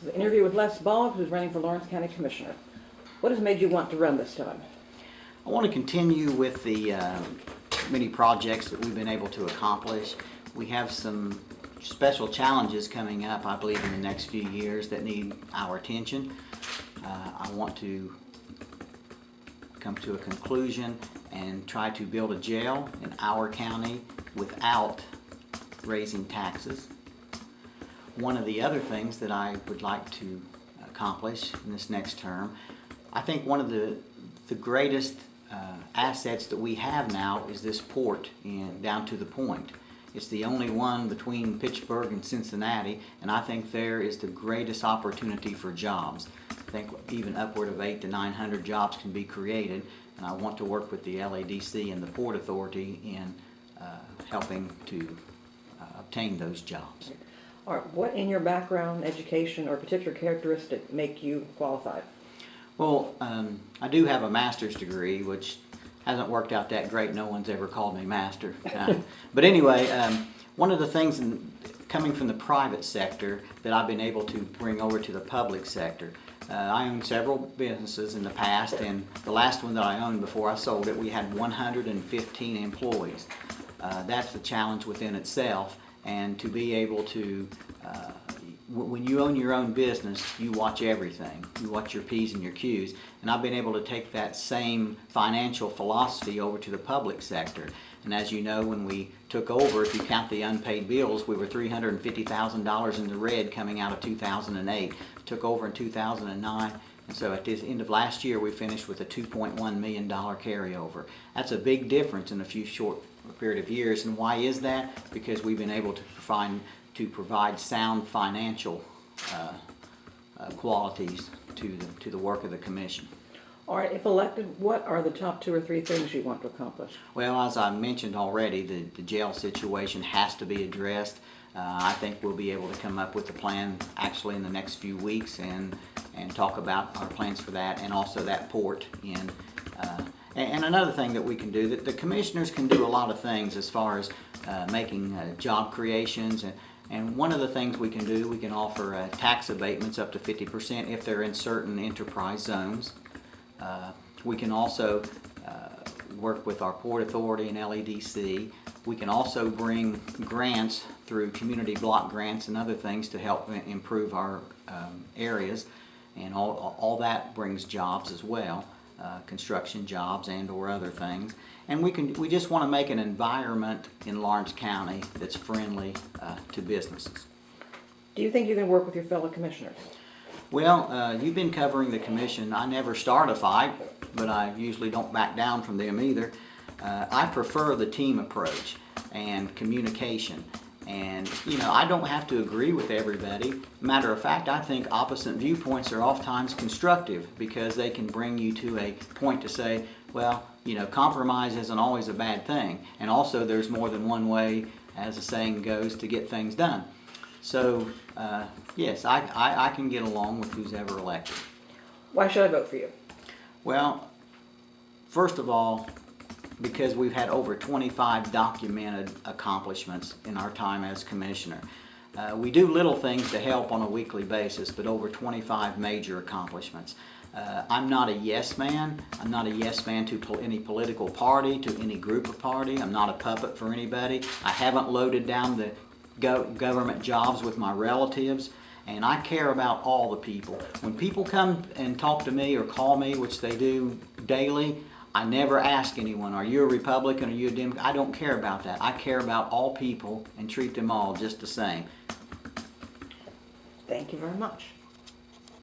The interview with Les Boggs, who's running for Lawrence County Commissioner. What has made you want to run this time? I want to continue with the many projects that we've been able to accomplish. We have some special challenges coming up, I believe, in the next few years that need our attention. I want to come to a conclusion and try to build a jail in our county without raising taxes. One of the other things that I would like to accomplish in this next term, I think one of the greatest assets that we have now is this port down to the point. It's the only one between Pittsburgh and Cincinnati, and I think there is the greatest opportunity for jobs. I think even upward of 800 to 900 jobs can be created, and I want to work with the LADC and the Port Authority in helping to obtain those jobs. All right, what in your background, education, or particular characteristic make you qualified? Well, I do have a master's degree, which hasn't worked out that great. No one's ever called me master. But anyway, one of the things coming from the private sector that I've been able to bring over to the public sector, I owned several businesses in the past, and the last one that I owned before I sold it, we had 115 employees. That's the challenge within itself, and to be able to when you own your own business, you watch everything. You watch your P's and your Q's. And I've been able to take that same financial philosophy over to the public sector. And as you know, when we took over, if you count the unpaid bills, we were $350,000 in the red coming out of 2008. Took over in 2009. And so at the end of last year, we finished with a $2.1 million carryover. That's a big difference in a few short period of years. And why is that? Because we've been able to provide sound financial qualities to the work of the commission. All right, if elected, what are the top 2 or 3 things you want to accomplish? Well, as I mentioned already, the jail situation has to be addressed. I think we'll be able to come up with a plan actually in the next few weeks and talk about our plans for that, and also that port in. And another thing that we can do, that the commissioners can do a lot of things as far as making job creations, and one of the things we can do, we can offer tax abatements up to 50% if they're in certain enterprise zones. We can also work with our Port Authority and LADC. We can also bring grants through community block grants and other things to help improve our areas, and all that brings jobs as well. Construction jobs and or other things, and we just want to make an environment in Lawrence County that's friendly to businesses. Do you think you can work with your fellow commissioners? Well, you've been covering the commission. I never start a fight, but I usually don't back down from them either. I prefer the team approach and communication. And, you know, I don't have to agree with everybody. Matter of fact, I think opposite viewpoints are oftentimes constructive because they can bring you to a point to say, well, you know, compromise isn't always a bad thing. And also there's more than one way, as the saying goes, to get things done. So, yes, I can get along with who's ever elected. Why should I vote for you? Well, first of all, because we've had over 25 documented accomplishments in our time as commissioner. We do little things to help on a weekly basis, but over 25 major accomplishments. I'm not a yes man. I'm not a yes man to any political party, to any group of party. I'm not a puppet for anybody. I haven't loaded down the government jobs with my relatives, and I care about all the people. When people come and talk to me or call me, which they do daily, I never ask anyone, are you a Republican, are you a Democrat? I don't care about that. I care about all people and treat them all just the same. Thank you very much.